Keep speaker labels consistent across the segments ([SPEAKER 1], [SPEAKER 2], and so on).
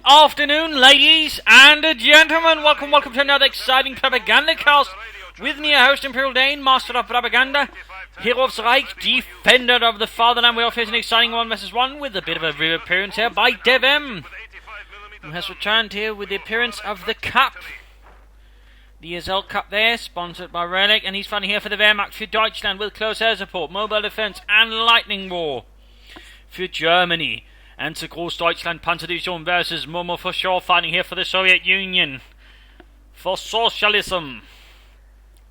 [SPEAKER 1] afternoon, ladies and gentlemen. Welcome to another exciting Propagandacast. With me, your host, Imperial Dane, Master of Propaganda, Hero of the Reich, Defender of the Fatherland. We're off here an exciting 1v1 with a bit of a reappearance here by DevM, who has returned here with the appearance of the Cup. The ESL Cup there, sponsored by Relic, and he's fighting here for the Wehrmacht for Deutschland with close air support, mobile defense, and lightning war for Germany. And CoH2 Deutschland Panzerdivision versus Momo4sho, fighting here for the Soviet Union, for socialism,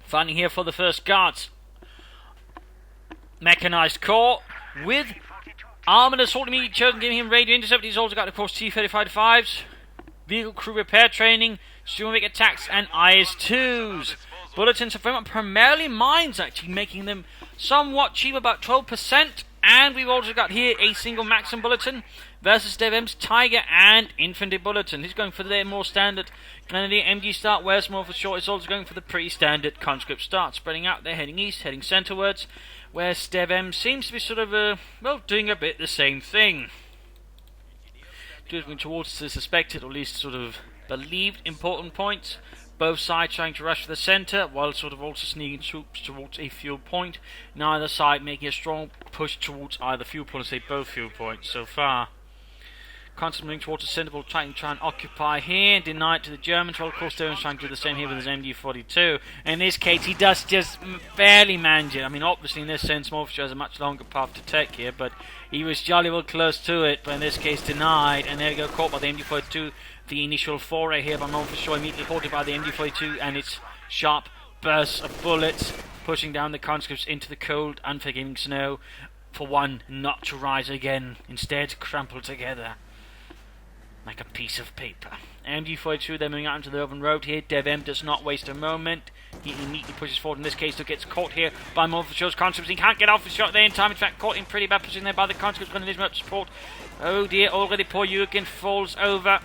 [SPEAKER 1] fighting here for the First Guards Mechanized Corps with armored assault immediate chosen, giving him radio intercept. He's also got, of course, T-35s, vehicle crew repair training, Sturmweg attacks, and IS-2s. Bulletins are very much primarily mines, actually, making them somewhat cheap, about 12%. And we've also got here a single Maxim bulletin versus DevM's Tiger and Infantry bulletin. He's going for their more standard Grenadier MG start, whereas Momo4sho is also going for the pretty standard conscript start. Spreading out, they're heading east, heading centrewards, whereas DevM seems to be sort of, doing a bit the same thing. Moving towards the suspected, or at least sort of believed, important points. Both sides trying to rush for the centre, while sort of also sneaking troops towards a fuel point. Neither side making a strong push towards either fuel point, say both fuel points so far. Constantly moving towards the centre, trying to occupy here, denied to the Germans. Well, of course, they're trying to do the same here with his MG42. In this case, he does just barely manage it. I mean, obviously, in this sense, Momo4sho has a much longer path to take here, but he was jolly well close to it, but in this case, denied. And there you go, caught by the MG42. The initial foray here by Momo4sho, immediately halted by the MG42 and its sharp bursts of bullets, pushing down the conscripts into the cold, unforgiving snow, for one not to rise again, instead crumpled together like a piece of paper. MG42, they're moving out into the open road here. DevM does not waste a moment. He immediately pushes forward. In this case, still gets caught here by Momo4sho's conscripts. He can't get off his shot there in time. In fact, caught in pretty bad position there by the conscripts. Going to need much support. Oh dear, already poor Jurgen falls over.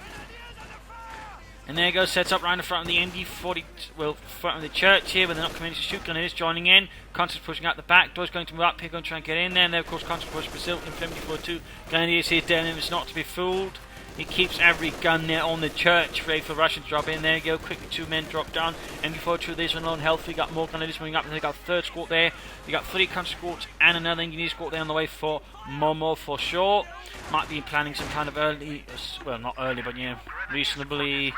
[SPEAKER 1] And there goes, sets up right in front of the MG40, well, front of the church here, but they're not coming in to shoot. Grenadiers joining in. Conscripts pushing out the back. Door's going to move up here, going to try and get in there. And then, of course, Conscripts push Brazil in 74-2. Grenadiers here, DevM is not to be fooled. He keeps every gun there on the church, ready for Russians to drop in. There you go, quickly 2 men drop down. MG42, these are on health. We got more Grenadiers moving up, and they got a third squad there. You got 3 country squads and another engineer squad there on the way for Momo4sho. Might be planning some kind of early, well, not early, but reasonably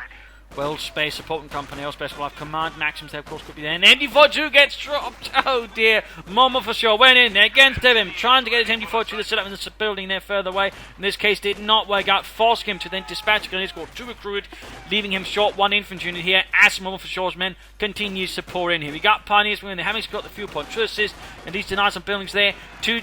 [SPEAKER 1] well spaced supporting company. Aerospace will have command. Maxims there, of course, could be there. And MG42 gets dropped. Oh dear. Momo4sho went in there against DevM, trying to get his MG42 to set up in the building there further away. In this case, did not work out, forcing him to then dispatch a grenade squad to recruit, leaving him short 1 infantry unit here as Momo4sho's men continues to pour in here. We got Pioneers when they're having got the fuel point to assist, and these deny some buildings there to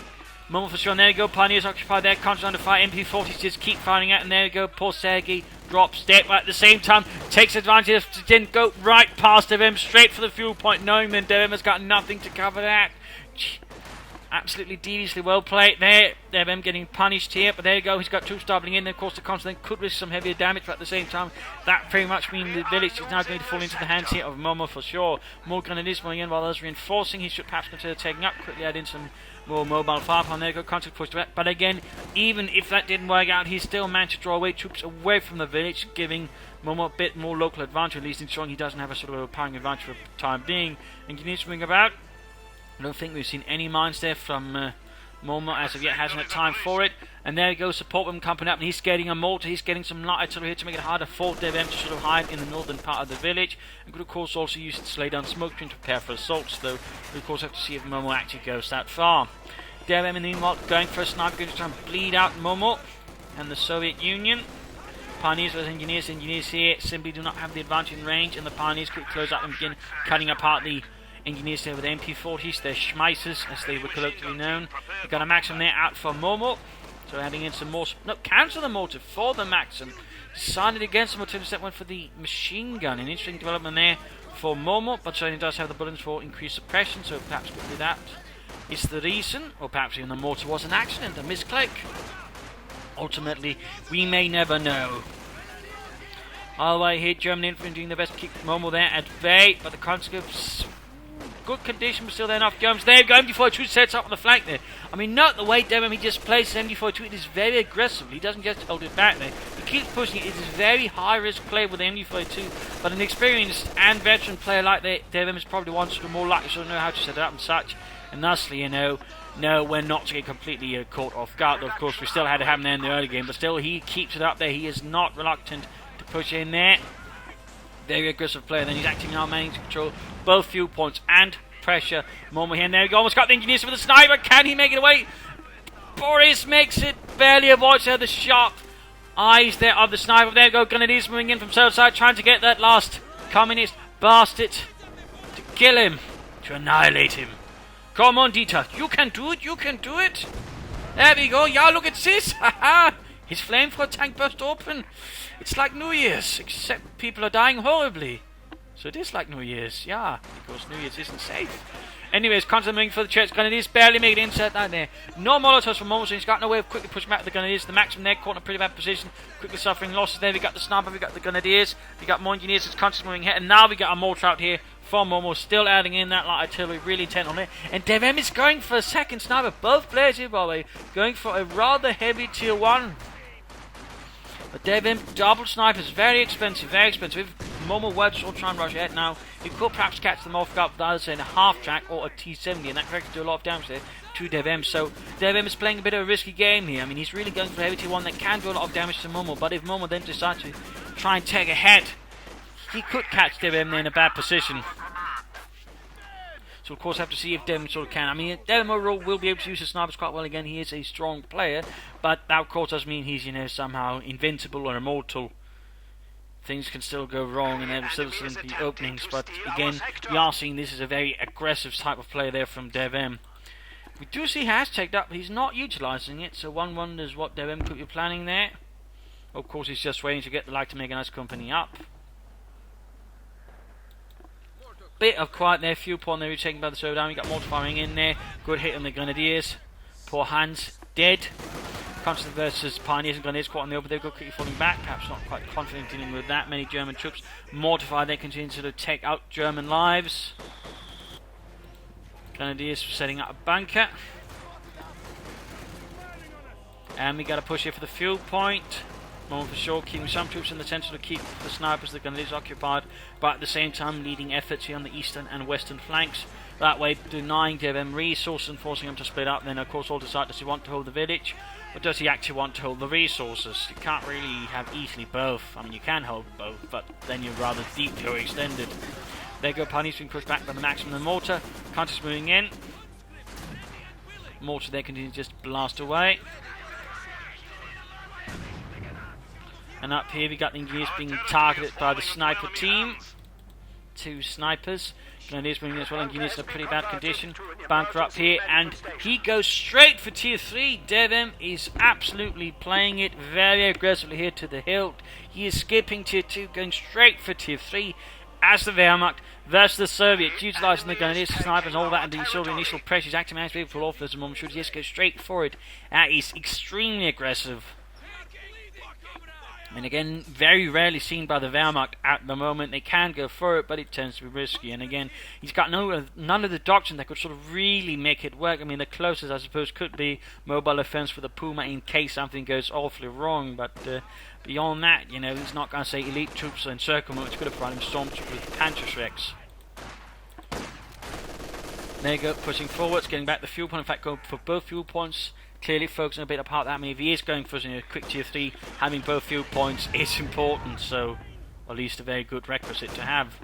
[SPEAKER 1] Momo4sho. And there you go, Pioneers occupy their constant under fire. MP40s just keep firing out, and there you go, poor Sergei drops dead, but at the same time takes advantage of to then go right past DevM, straight for the fuel point, knowing that DevM has got nothing to cover that. Absolutely deviously well played there. DevM getting punished here, but there you go, he's got troops doubling in. Of course, the constant could risk some heavier damage, but at the same time, that very much means the village is now going to fall into the hands here of Momo4sho. More Grenadiers moving in while others reinforcing. He should perhaps consider taking up, quickly add in some more mobile firepower. There you go, constant push back. But again, even if that didn't work out, he still managed to draw away troops away from the village, giving Momo a bit more local advantage, at least ensuring he doesn't have a sort of overpowering advantage for the time being. And continues to moving about. I don't think we've seen any mines there from Momo as of yet, hasn't had time for it. And there you go, support him coming up, and he's getting a mortar, he's getting some light artillery here to make it harder for DevM to sort of hide in the northern part of the village. And could of course also use it to lay down smoke to prepare for assaults, though we of course have to see if Momo actually goes that far. DevM in the meanwhile going for a sniper, going to try and bleed out Momo and the Soviet Union. Pioneers versus Engineers. Engineers here simply do not have the advantage in range, and the Pioneers could close out and begin cutting apart the Engineers there with MP40s, they're Schmeissers, as they were colloquially known. They've got a Maxim there out for Momo, so adding in some more. No, cancel the mortar for the Maxim. Decided against the mortar, instead went for the machine gun. An interesting development there for Momo, but certainly does have the bullets for increased suppression, so perhaps could be that is the reason, or perhaps even the mortar was an accident, a misclick. Ultimately, we may never know. All the way here, German infantry doing their best to keep Momo there at bay, but the conscripts, good condition, but still there enough Germans. There you go, MG42 sets up on the flank there. I mean, not the way DevM, he just plays MG42, it is very aggressive. He doesn't just hold it back there. He keeps pushing it. It is very high-risk play with the MG42, but an experienced and veteran player like DevM is probably one sort of more likely to know how to set it up and such, and thusly, no, we're not to get completely caught off guard. Of course, we still had it happen there in the early game, but still, he keeps it up there. He is not reluctant to push in there. Very aggressive player. Then he's acting now, managing to control both fuel points and pressure. Momo here, and there we go. Almost got the engineers for the sniper. Can he make it away? Boris makes it, barely avoids the sharp eyes there of the sniper. There we go. Grenadiers moving in from south side, trying to get that last communist bastard to kill him, to annihilate him. Come on, Dieter. You can do it. You can do it. There we go. Yeah, look at this. Haha. His flamethrower tank burst open. It's like New Year's, except people are dying horribly. So it is like New Year's, yeah, because New Year's isn't safe. Anyways, constantly moving for the church. Grenadiers barely make it inside down there. No Molotovs from Momo4sho. He's got no way of quickly pushing back the Grenadiers. The Maximum there caught in a pretty bad position. Quickly suffering losses there. We got the sniper, we got the Grenadiers, we got more engineers. It's constantly moving here. And now we got a mortar out here from Momo. Still adding in that light artillery, really intent on it. And DevM is going for a second sniper. Both players here, by the way, going for a rather heavy tier 1. But DevM double snipers, very expensive, very expensive. Momo4sho try and rush ahead now. You could perhaps catch them off guard with either say a half track or a T70, and that could actually do a lot of damage there to DevM. So DevM is playing a bit of a risky game here. I mean, he's really going for a heavy T1 that can do a lot of damage to Momo, but if Momo then decides to try and take ahead, he could catch DevM there in a bad position. So of course have to see if DevM sort of can. I mean, DevM overall will be able to use his snipers quite well again. He is a strong player, but that of course does mean he's, somehow invincible or immortal. Things can still go wrong and there will still be openings, but again, we are seeing this is a very aggressive type of player there from DevM. We do see has checked up, but he's not utilising it, so one wonders what DevM could be planning there. Of course, he's just waiting to get the light to make a nice company up. Bit of quiet there, few point there, taken by the slowdown. We got mortar firing in there, good hit on the Grenadiers. Poor Hans, dead. Constant versus Pioneers and Grenadiers caught on the open. They've got quickly falling back, perhaps not quite confident dealing with that many German troops. Mortified, they continue to take out German lives. Grenadiers setting up a bunker. And we got to push here for the fuel point. Momo4sho keeping some troops in the centre to keep the snipers, the Grenadiers occupied, but at the same time leading efforts here on the eastern and western flanks. That way denying DevM resources and forcing them to split up. Then of course all decide, does he want to hold the village, or does he actually want to hold the resources? You can't really have easily both. I mean, you can hold both, but then you're rather deeply or extended. There go Pioneers being pushed back by the Maximum and the mortar. Counters moving in. Mortar there continues to just blast away. And up here we got the engineers being targeted by the sniper team. 2 snipers. Grenadiers moving as well. Engineers in a pretty bad condition. Bunker up here, and he goes straight for tier 3. DevM is absolutely playing it very aggressively here to the hilt. He is skipping tier 2, going straight for tier 3. As the Wehrmacht versus the Soviets, utilising the Grenadiers, snipers, and all that, and the sort of initial pressure is acting as people off as a moment. Should just go straight for it. That is extremely aggressive. And again, very rarely seen by the Wehrmacht at the moment. They can go for it, but it tends to be risky. And again, he's got none of the doctrine that could sort of really make it work. I mean, the closest, I suppose, could be mobile offense for the Puma in case something goes awfully wrong. But beyond that, he's not going to say elite troops or encirclement, which could have brought him stormtroopers with Panzerschrecks. There you go, pushing forwards, getting back the fuel point. In fact, going for both fuel points. Clearly focusing a bit apart that. I mean, if he is going for a quick tier 3, having both fuel points is important, so at least a very good requisite to have.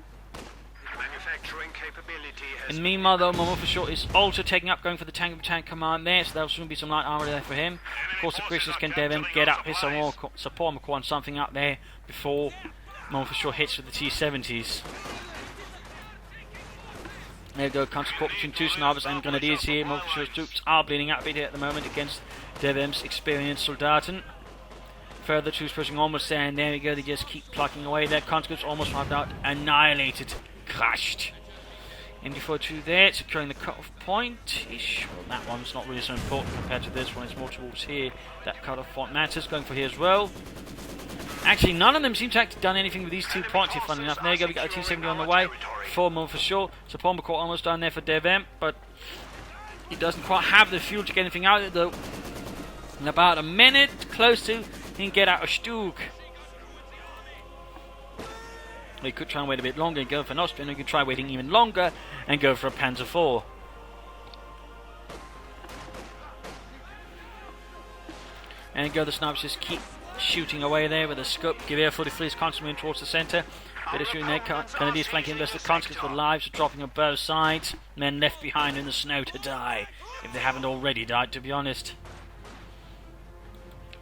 [SPEAKER 1] And meanwhile though, Momo4sho is also taking up, going for the tank of tank command there, so there'll soon be some light armor there for him. Of course the Christians can DevM get up here, so more support him on something up there before Momo4sho hits with the T70s. There we go, counter support between 2 snipers and Grenadiers here. Momo4sho's troops are bleeding out a bit here at the moment against DevM's experienced Soldaten. Further troops pushing almost there, and there we go, they just keep plucking away. Their conscripts almost wiped out, annihilated, crushed. MG42 there, securing the cut-off point-ish. Well, that one's not really so important compared to this one, it's more towards here. That cut-off point matters, going for here as well. Actually, none of them seem to have done anything with these 2 points here, funny enough. There you go, we got a T70 on the way for Momo4sho. So Pomba caught almost down there for DevM, but he doesn't quite have the fuel to get anything out of it, though. In about a minute, close to, he can get out a Stug. Or you could try and wait a bit longer and go for an Austrian, or you could try waiting even longer and go for a Panzer IV. And go the snipers just keep shooting away there with a scope. Gewehr 43 is constantly moving towards the centre. Bit of shooting there. Grenadiers flanking the conscripts with lives are dropping on both sides. Men left behind in the snow to die, if they haven't already died, to be honest.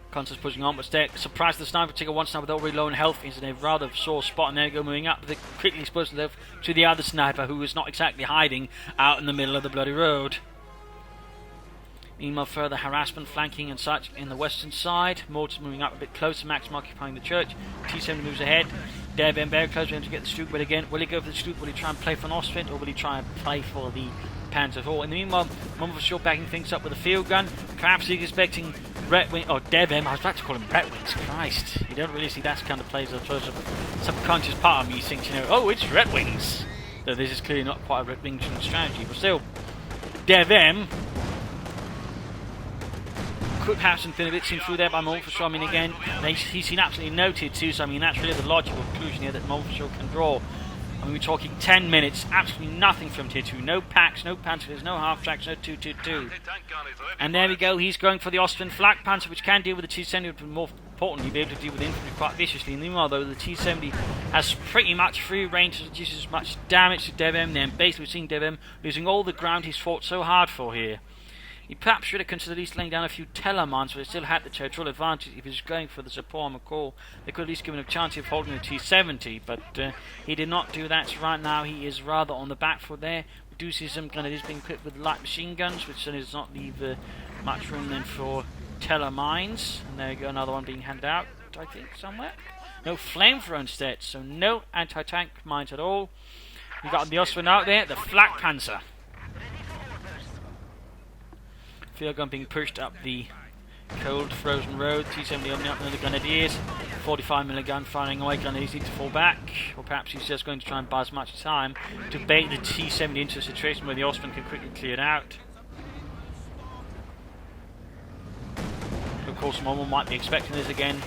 [SPEAKER 1] Conscripts pushing on, but they're surprised the sniper take one sniper with already low in health. He's in a rather sore spot, and there they go moving up. They quickly expose themselves to the other sniper, who is not exactly hiding out in the middle of the bloody road. Meanwhile, further harassment, flanking and such in the western side. Mortars moving up a bit closer, Maxim occupying the church. T-70 moves ahead. DevM very close to him to get the Stuke, but again, will he go for the Stuke? Will he try and play for an Austrian, or will he try and play for the Panzer IV? In the meanwhile, Momo4sho backing things up with a field gun. Perhaps he's expecting Retwing, or DevM. I was about to call him Retwings. Christ, you don't really see that kind of plays. A sort of subconscious part of me thinks, you know, oh, it's Retwings. Though this is clearly not quite a Retwing strategy, but still, DevM could have something a bit seen through there by Momo4sho. I mean, again, he's seen absolutely no T2, so I mean, that's really the logical conclusion here that Momo4sho can draw. I mean, we're talking 10 minutes, absolutely nothing from Tier 2. No packs, no panzers, no half-tracks, no 222. And there we go, he's going for the Austrian flak panzer, which can deal with the T-70, but more importantly, be able to deal with the infantry quite viciously. Meanwhile, though, the T-70 has pretty much free range to reduce as much damage to DevM. Then basically, we're seeing DevM losing all the ground he's fought so hard for here. He perhaps should have considered at least laying down a few telemines, but he still had the territorial advantage. If he was going for the support on McCall, they could at least give him a chance of holding the T-70, but he did not do that. So right now he is rather on the back foot there. We do see some Grenadiers being equipped with light machine guns, which certainly does not leave much room then for telemines. And there you go, another one being handed out, I think, somewhere. No flamethrower instead, so no anti-tank mines at all. We got the Austrian out there, the flak panzer. Field gun being pushed up the cold, frozen road. T-70 opening up another Grenadiers. 45mm gun firing away. Grenadiers need to fall back. Or perhaps he's just going to try and buy as much time to bait the T-70 into a situation where the Austrian can quickly clear it out. Of course, Momo might be expecting this again.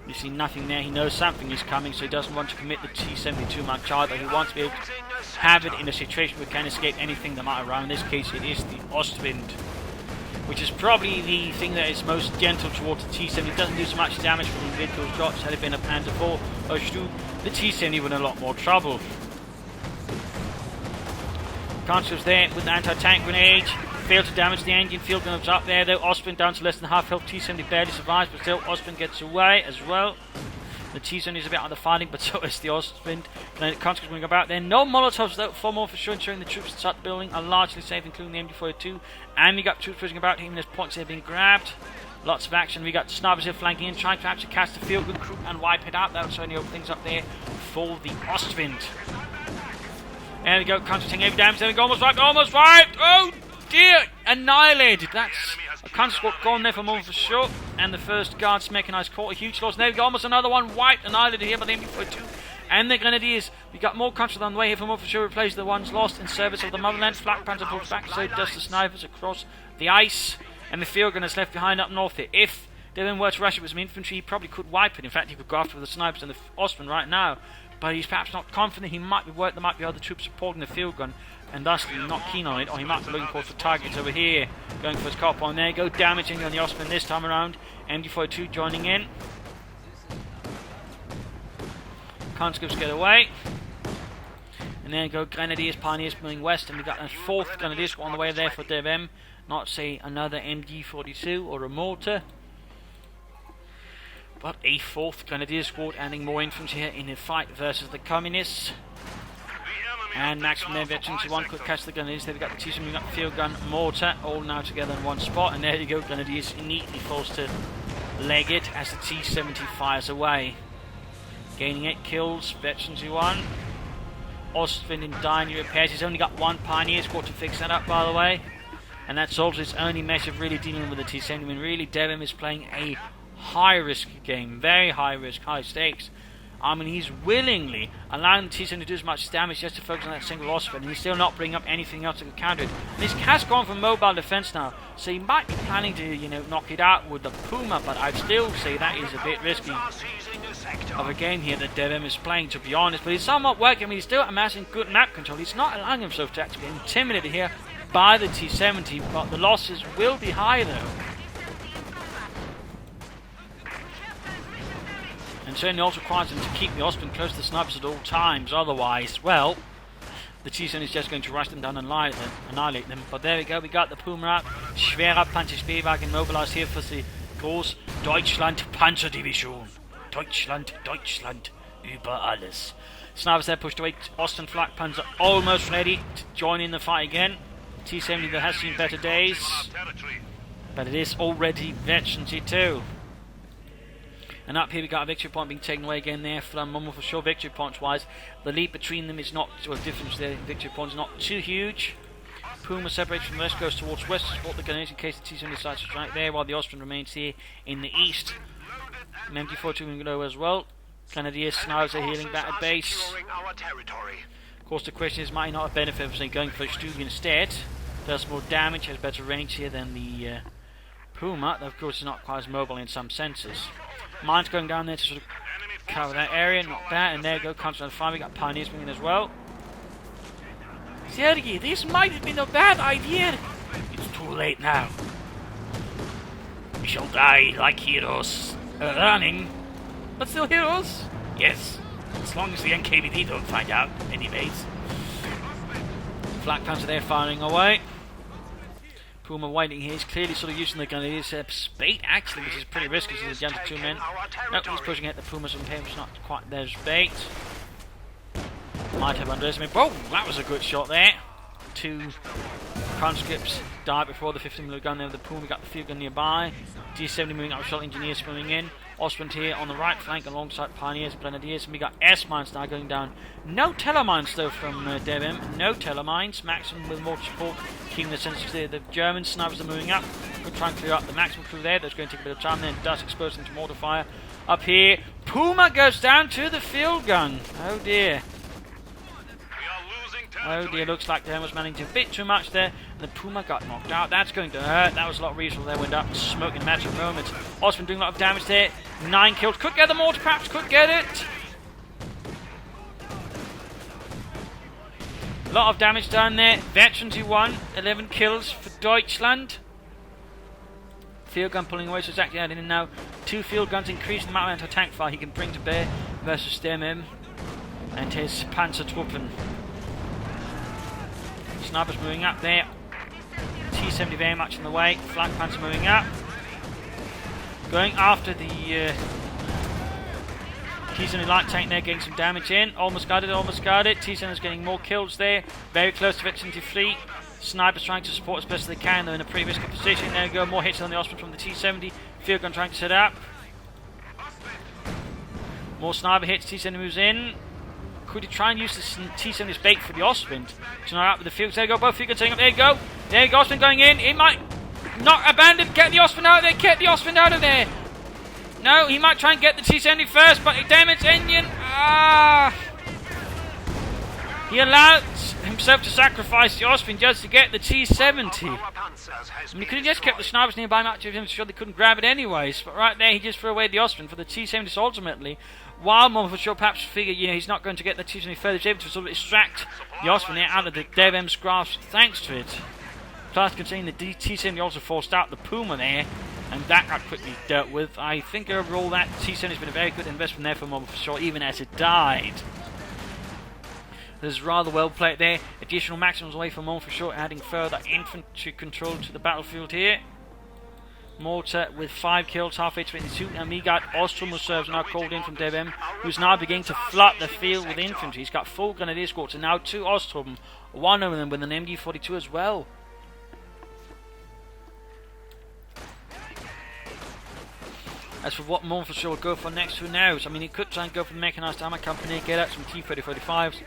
[SPEAKER 1] You see nothing there. He knows something is coming, so he doesn't want to commit the T-70 too much either. He wants to be able to have it in a situation where he can escape anything that might arrive. In this case, it is the Ostwind, which is probably the thing that is most gentle towards the T-70. It doesn't do so much damage from individual shots. Had it been a Panzer IV CoH2, the T-70 would in a lot more trouble. Conscripts there with the anti-tank grenade. Failed to damage the engine. Field gun up there though. Ostwind down to less than half health. T-70 barely survives, but still Ostwind gets away as well. The T-70 is a bit out of the fighting, but so is the Ostwind. Conscripts going about there. No Molotovs though for Momo4sho, ensuring the troops inside the building are largely safe, including the MG42. And we got troops pushing about, even as points have been grabbed. Lots of action. We got snipers here flanking in, trying to actually catch the field gun crew and wipe it out. That would certainly open things up there for the Ostwind. There we go, conscripts taking every damage. There we go, almost wiped, almost wiped! Oh dear! Annihilated! That's a conscript gone there for Momo4sho. And the first guards mechanized caught a huge loss. There we go, almost another one wiped, annihilated here by the MB42 and the Grenadiers. We got more conscripts on the way here for Momo4sho, replace the ones lost in service of the motherland. Flak Panzer pulls back, so does the snipers across the ice. And the field gun is left behind up north here. If DevM were to rush it with some infantry, he probably could wipe it. In fact, he could go after the snipers and the Ostwind right now. But he's perhaps not confident. He might be worried there might be other troops supporting the field gun, and thus not keen on it, or he might be looking for targets over here. Going for his car point. There you go, damaging on the Ostwind this time around. MG42 joining in. Conscripts get away. And there you go, Grenadiers, Pioneers moving west, and we got a fourth Grenadier squad on the way there for DevM. Not say another MG42 or a mortar, but a fourth Grenadier squad, adding more infantry here in a fight versus the Communists. And Maxim there, veterans who could catch the Grenadiers. There we got the T-70, we got the field gun, mortar, all now together in one spot. And there you go, Grenadiers neatly forced to leg it as the T-70 fires away. Gaining it, kills, veterans who won. Ostwind in dying repairs. He's only got one Pioneer squad to fix that up, by the way. And that's also his only measure of really dealing with the T-70. When really DevM is playing a high risk game, very high risk, high stakes. I mean, he's willingly allowing the T-70 to do as much damage just to focus on that single Osprey, and he's still not bringing up anything else to counter it. And his has gone for mobile defense now, so he might be planning to, knock it out with the Puma, but I'd still say that is a bit risky of a game here that DevM is playing, to be honest. But he's somewhat working. I mean, he's still amassing good map control. He's not allowing himself to actually get intimidated here by the T-70, but the losses will be high, though. And certainly also requires him to keep the Osprey close to the snipers at all times. Otherwise, well, the T-70 is just going to rush them down and annihilate them. But there we go, we got the Puma up. Schwerer Panzerspielwagen mobilized here for the Groß Deutschland Panzerdivision. Deutschland, Deutschland, über alles. Snipers there pushed away. Osten Flak Panzer almost ready to join in the fight again. T-70 that has seen better days, but it is already veteran T2. And up here we got a victory point being taken away again there from Momo4sho victory points wise. The lead between them is not, or the difference there in victory points is not too huge. Puma separates from the rest, goes towards west to support the grenades in case the T-70 decides to strike there, while the Austrian remains here in the east. MG42 will go as well. Grenadiers, snipers are healing back at base. Of course the question is, might he not have benefited from going for Stuge instead? Does more damage, has better range here than the Puma, though of course is not quite as mobile in some senses. Mines going down there to sort of cover that area, not bad, and there you go, comes on fire. We got Pioneers moving as well. Sergei, this might have been a bad idea. It's too late now. We shall die like heroes. Running, but still heroes? Yes, as long as the NKVD don't find out, anyways. Flak Panzer there firing away. Puma waiting here. He's clearly sort of using the gun. He's bait actually, which is pretty risky. So he's down to 2 men. Nope, he's pushing at the Pumas and him. It's not quite there's bait. Might have underestimated. Whoa, that was a good shot there. 2 conscripts died before the 15mm gun there with the Puma. We got the field gun nearby. D-70 moving up, shot engineers swimming in. Osprey here on the right flank alongside Pioneers and Grenadiers. And we got S-mines now going down. No telemines though from DevM. No telemines. Maximum with more support, keeping the sensors clear. The German snipers are moving up. We'll try and clear up the maximum crew there. That's going to take a bit of time then. Dust exposed them to mortar fire. Up here, Puma goes down to the field gun. Oh dear. Oh dear, looks like DevM was managing a bit too much there. And the Puma got knocked out. That's going to hurt. That was a lot of reasonable there. Went up, smoking match at moments. Osman doing a lot of damage there. 9 kills. Could get the mortar, perhaps. Could get it. A lot of damage down there. Veterans who won. 11 kills for Deutschland. Field gun pulling away, so it's actually adding in now 2 field guns, increasing the amount of anti-tank fire he can bring to bear versus DevM and his Panzertruppen. Snipers moving up there. T-70 very much in the way. Flak Panzer moving up. Going after the T-70 light tank there, getting some damage in. Almost got it, almost got it. T-70 is getting more kills there. Very close to Veteran fleet. Snipers trying to support as best as they can. They're in a pretty risky position. There we go. More hits on the Osprey from the T-70. Field gun trying to set up. More sniper hits. T-70 moves in. Could he try and use the T-70's bait for the Osprey? To not out with the field. There you go. Both field guns setting up. There you go. There you go. Osprey going in. It might not abandon. Get the Osprey out of there. Get the Osprey out of there. No, he might try and get the T-70 first, but it damaged engine. He allowed himself to sacrifice the Osprey just to get the T-70. I mean, he could have just kept the snipers nearby, much of him sure they couldn't grab it anyways. But right there, he just threw away the Osprey for the T-70 ultimately. While Momo4sho perhaps figured, he's not going to get the T-70 further, he's able to sort of extract the Osprey out of the DevM's grasp thanks to it. Plus, considering the T-70 also forced out the Puma there, and that got quickly dealt with. I think overall that T-70 has been a very good investment there for Momo4sho, even as it died. There's rather well played there. Additional maximums away from Momo4sho, adding further infantry control to the battlefield here. Mortar with 5 kills, halfway to 22, and we got Ostrom reserves now called in from DevM, who's now beginning to flood the field with infantry. He's got full grenadier escorts, and now 2 Ostrom, one of them with an MG42 as well. As for what Momo4sho will go for next, who knows? I mean, he could try and go for the Mechanized Armor Company, get out some T-3045s.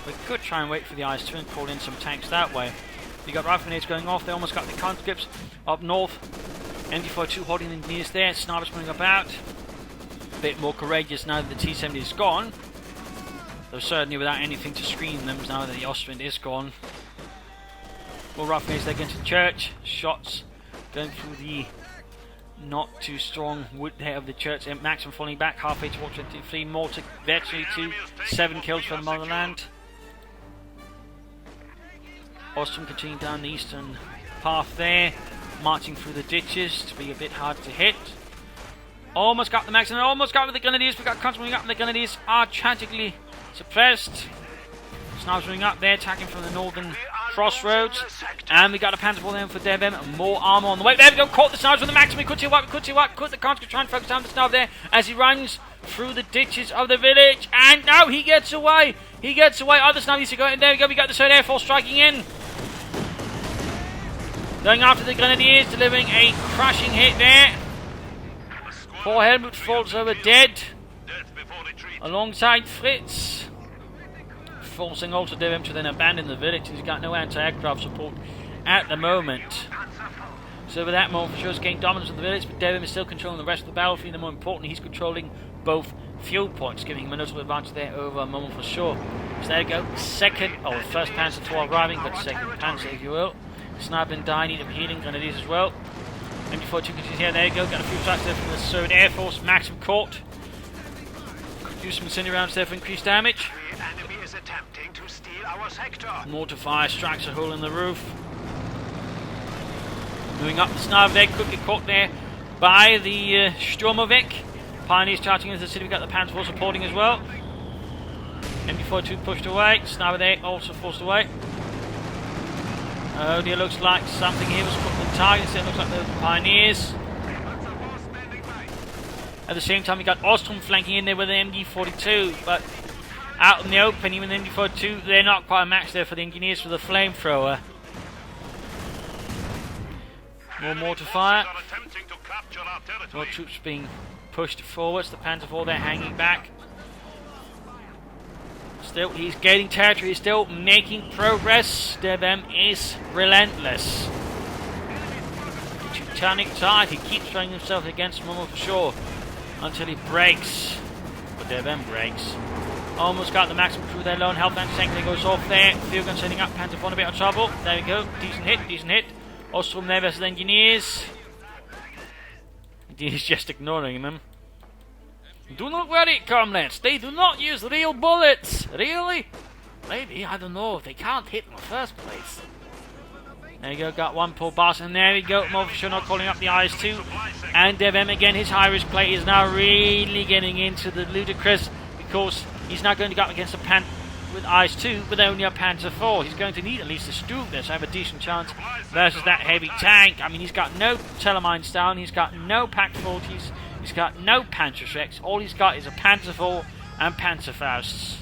[SPEAKER 1] We could try and wait for the IS-2 and call in some tanks that way. We got rifle grenades going off, they almost got the conscripts up north. MG42 holding the engineers there, snipers moving about. a bit more courageous now that the T-70 is gone. Though certainly without anything to screen them now that the Austrian is gone. More Ruffians, they get into the church. Shots going through the not too strong wood there of the church. Maxim falling back halfway towards 23. More to virtually to 7 kills for the motherland. Ostrom continuing down the eastern path there, marching through the ditches to be a bit hard to hit. Almost got the Maxim, almost got with the Grenadiers, but got constantly up, and the Grenadiers are tragically suppressed. Snipers running up there, attacking from the northern crossroads. And we got a Panzer IV then for DevM. More armor on the way. There we go, caught the snipers with the Maxim. We could see what, caught the conscript trying to focus down the snow there as he runs through the ditches of the village. And now he gets away. He gets away. Other snipers are going. There we go, we got the 3rd Air Force striking in. Going after the Grenadiers, delivering a crushing hit there. Poor Helmut falls over dead. Alongside Fritz. Forcing also DevM to then abandon the village. He's got no anti-aircraft support at the moment. So with that, Momo4sho is getting dominance of the village, but DevM is still controlling the rest of the battlefield. And more importantly, he's controlling both fuel points, giving him a notable advantage there over Momo4sho. So there you go, first Panzer IV arriving, but second Panzer, if you will. Sniper and die, need of healing, Grenadiers as well. MG42 continues here, there you go, got a few shots there from the 3rd Air Force, Maxim caught. Could use some incendiary rounds there for increased damage.
[SPEAKER 2] Enemy is attempting to steal our sector.
[SPEAKER 1] Mortar fire strikes a hole in the roof. Moving up the sniper there, could get caught there by the Sturmovik. Pioneers charging into the city, we've got the Panzer IV supporting as well. MG42 pushed away, sniper there also forced away. Oh, it looks like something here was put on the targets. It looks like the Pioneers. At the same time, we got Ostrom flanking in there with the MG42, but out in the open, even the MG42, they're not quite a match there for the Engineers for the flamethrower. More mortar fire. More troops being pushed forwards. The Panzer IV, they're hanging back. Still, he's gaining territory, he's still making progress. DevM is relentless. Teutonic tide, he keeps throwing himself against Momo4sho until he breaks. But DevM breaks. Almost got the maximum crew there, lone health anti-tank goes off there. Field gun sending up, Panzer IV in a bit of trouble. There we go, decent hit. Ostrom there versus Engineers. He's just ignoring him. Do not worry, comrades. They do not use real bullets. Really? Maybe, I don't know. They can't hit in the first place. There you go, got one poor boss, and there we go. Momo4sho not calling up the IS-2. And DevM again, his high-risk play is now really getting into the ludicrous, because he's not going to go up against a with IS-2 with only a Panzer IV. He's going to need at least a Stuka to have a decent chance versus that heavy tank. I mean, he's got no Telemines down, he's got no Pak-40s, he's got no Panzerschrecks. All he's got is a Panzer IV and Panzerfausts.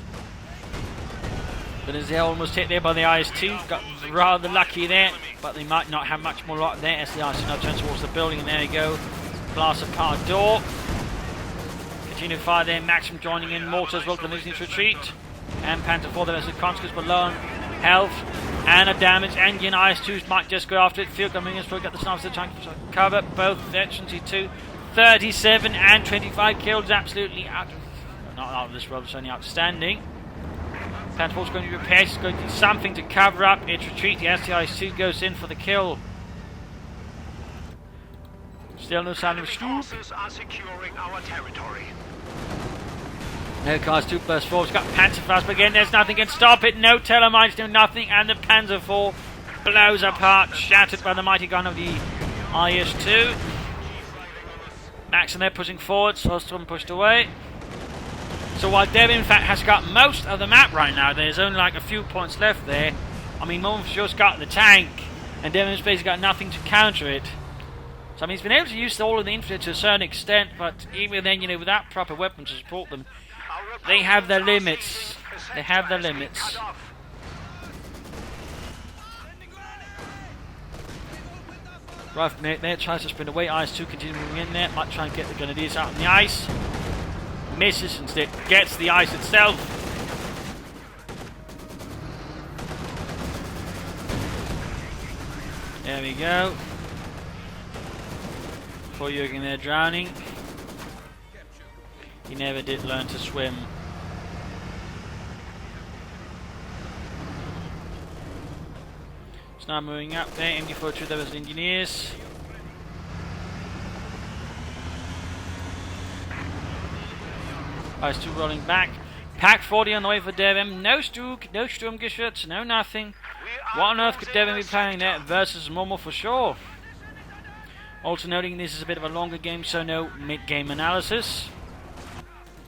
[SPEAKER 1] But as they're almost hit there by the IS-2, got rather lucky there, but they might not have much more luck there as the IS-2 now turns towards the building, and there you go, blast a car door. Continue to fire there, Maxim joining in, mortar as well, Grenadiers need to retreat, and Panzer IV there as the conscripts, but low on health, and a damaged engine. IS-2s might just go after it, field gun minions, got the snipers trying to cover, both veterans, 2 37 and 25 kills, absolutely not out of this world, it's only outstanding. Panzer IV's going to be repaired, he's going to do something to cover up its retreat. The STI-2 goes in for the kill. Still no sign of Stuka. No cars, 2 burst forward. He's got Panzerfaust, but again there's nothing can stop it. No Telemines do nothing, and the Panzer IV blows apart, shattered by the mighty gun of the IS-2. Maxim there pushing forward, Ostrom pushed away. So while Dev in fact has got most of the map right now, there's only like a few points left there. I mean, Momo4sho's got the tank, and Dev has basically got nothing to counter it. So I mean, he's been able to use all of the infantry to a certain extent, but even then, you know, without proper weapons to support them, they have their limits. They have their limits. Right, mate, there tries to sprint away. IS-2 continues moving in there. Might try and get the Grenadiers out on the ice. Misses, instead gets the ice itself. There we go. Poor Jürgen there drowning. He never did learn to swim. It's now moving up there. MD42 there was engineers. IS-2 rolling back. Pack 40 on the way for DevM. No Stug, no Sturmgeschütz, no nothing. What on earth could DevM be planning there versus Momo4sho? Also noting this is a bit of a longer game, so no mid-game analysis.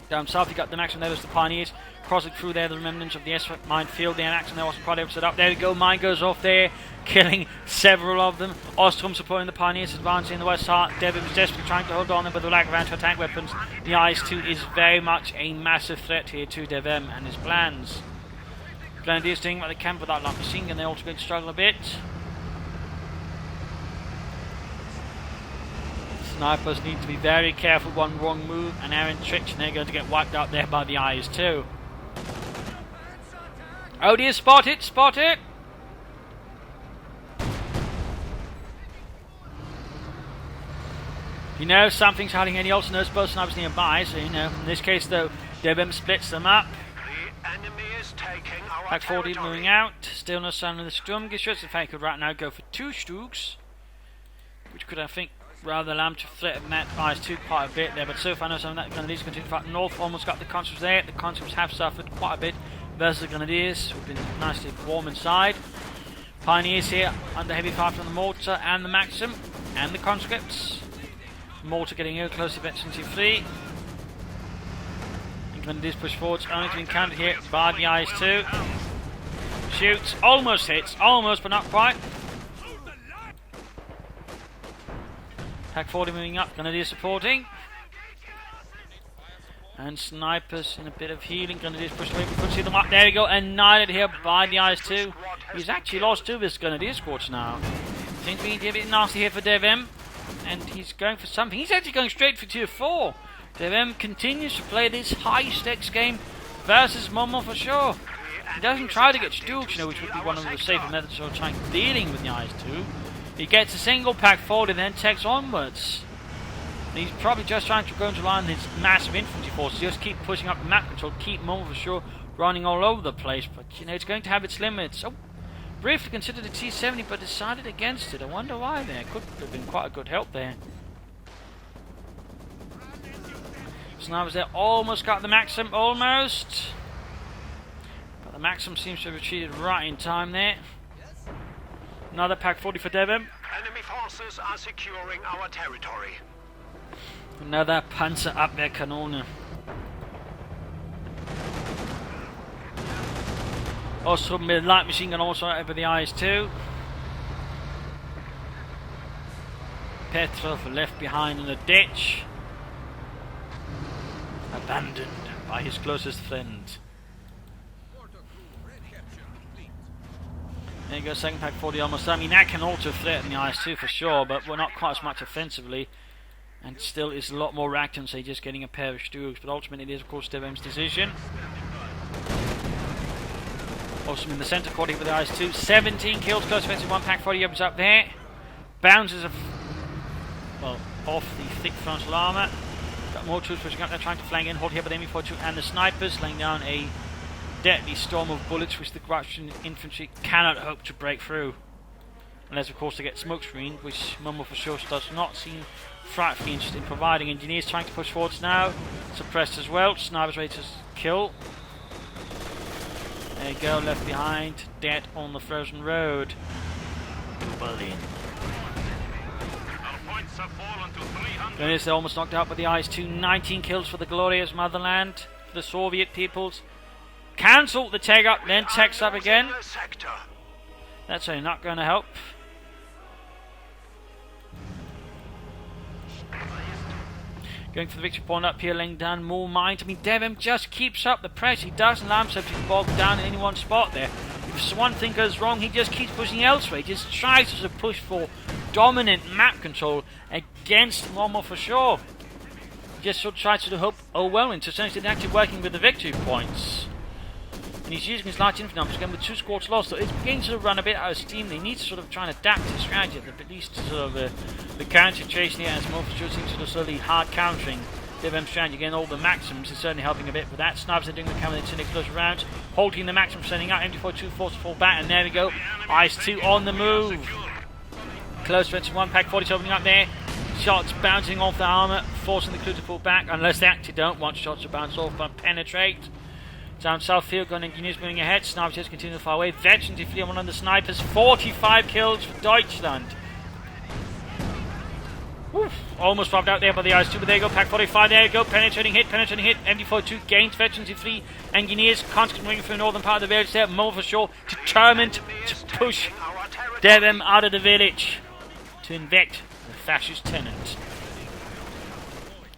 [SPEAKER 1] Down south you got the Maxim, there was the Pioneers. Crossing through there, the remnants of the S minefield there. Maxim there wasn't quite able to set up. There we go, mine goes off there, killing several of them. Ostrom supporting the Pioneers, advancing in the west heart. DevM is desperately trying to hold on them, but the lack of anti-tank weapons. The IS-2 is very much a massive threat here to DevM and his plans. Grenadiers doing what they can without light machine gun, they're also going to struggle a bit. Snipers need to be very careful. One wrong move, an errant trick, and they're going to get wiped out there by the IS-2. Oh dear, spot it, spot it! You know something's hiding, and he also knows both snipers nearby, so you know, in this case though, DevM splits them up.
[SPEAKER 2] The enemy is taking our
[SPEAKER 1] Pack 40
[SPEAKER 2] territory.
[SPEAKER 1] moving out, still no sign of the Sturmgeschütz. In fact, could right now go for 2 Stugs, which could, I think, rather allow to threaten that IS-2 quite a bit there, but so far no sign of that. Grenadiers continue to fight north, almost got the conscripts there. The conscripts have suffered quite a bit versus the Grenadiers, who've been nicely warm inside. Pioneers here under heavy fire from the mortar and the Maxim and the conscripts. Mortar getting ill close to Vincent 3. Grenadiers push forwards, only to be encountered here by the IS-2. Shoots, almost hits, almost but not quite. Pack 40 moving up, Grenadiers supporting. And snipers in a bit of healing. Grenadiers push away, we could see them up. There we go, annihilated here by the IS-2. He's actually lost 2 of his Grenadier squads now. Seems to be a bit nasty here for DevM. And he's going for something. He's actually going straight for tier 4. DevM continues to play this high-stakes game versus Momo4sho. He doesn't try to get Stugs, you know, which would be one of the safer methods of trying dealing with the IS-2. He gets a single pack forward and then takes onwards. And he's probably just trying to go into line his massive infantry forces, just keep pushing up the map control, keep Momo4sho running all over the place. But, you know, it's going to have its limits. Oh, briefly considered a T-70, but decided against it. I wonder why there. Could have been quite a good help there. Snipers there, almost got the Maxim, almost. But the Maxim seems to have retreated right in time there. Another pack 40 for DevM.
[SPEAKER 2] Enemy forces are securing our territory.
[SPEAKER 1] Another Panzer Abwehrkanone. Also with light machine gun also over the IS-2. Petrov left behind in a ditch. Abandoned by his closest friend. There you go, second pack 40 almost. I mean, that can also threaten the IS-2 for sure, but we're not quite as much offensively. And still is a lot more reactant, say, just getting a pair of Stugs. But ultimately, it is, of course, DevM's decision. Also in the centre, 40 with the IS-2. 17 kills, close offensive, 1 pack 40 opens up there. Bounces off the thick frontal armour. Got more troops pushing up there, trying to flank in. Hold here by the ME42 and the snipers, laying down a deadly storm of bullets, which the Russian infantry cannot hope to break through. Unless, of course, they get smoke screened, which Momo4sho does not seem frightfully interested in providing. Engineers trying to push forwards now. Suppressed as well. Snipers ready to kill. There you go, left behind. Dead on the frozen road. Berlin. Grenadiers almost knocked out by the IS-2. 19 kills for the glorious motherland. For the Soviet peoples. Cancel the take up, then takes up again. That's really not going to help. Going for the victory point up here, laying down more mines. I mean, DevM just keeps up the press. He doesn't allow himself to be bogged down in any one spot there. If one thing goes wrong, he just keeps pushing elsewhere. He just tries to push for dominant map control against Momo4sho. He just sort of tries to hope overwhelming, so essentially actually working with the victory points. And he's using his light infantry numbers again with 2 squads lost, so it's beginning to run a bit out of steam. They need to sort of try and adapt his strategy, at least to sort of the current situation here, as Momo4sho seems to slowly hard countering DevM strategy, again, all the Maxims is certainly helping a bit with that. Snipers are doing the camera in close rounds, holding the Maxim, sending out MD42, forced to fall back, and there we go. ICE-2 on the move. Close range 1, Pack 40 opening up there. Shots bouncing off the armour, forcing the crew to pull back, unless they actually don't want shots to bounce off but penetrate. Down south field, gun engineers moving ahead. Snipers just continue to far away. Veterans defeat on one of the snipers. 45 kills for Deutschland. Woo. Almost robbed out there by the ICE-2, but there you go. Pack 45, there you go. Penetrating hit. MD42 gains veterans defeat engineers. Constant moving through the northern part of the village there. Momo4sho determined to push DevM out of the village to infect the fascist tenant.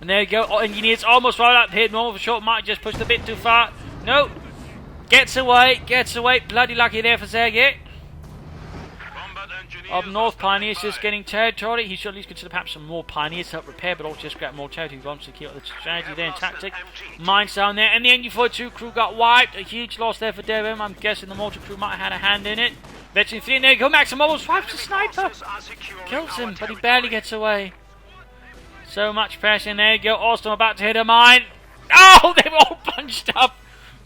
[SPEAKER 1] And there you go. Engineers almost rolled out here. Momo4sho might just pushed a bit too far. No. Gets away. Bloody lucky there for Sergei. Up north, Pioneers just getting territory. He should at least consider perhaps some more Pioneers to help repair, but also just grab more territory. He wants to keep up the strategy there and tactic. Mines down there, and the NG42 crew got wiped. A huge loss there for DevM. I'm guessing the mortar crew might have had a hand in it. Veteran 3, and there you go. Maxim almost swipes the sniper. Kills him, but he barely gets away. So much pressure, and there you go. Austin about to hit a mine. Oh, they've all bunched up.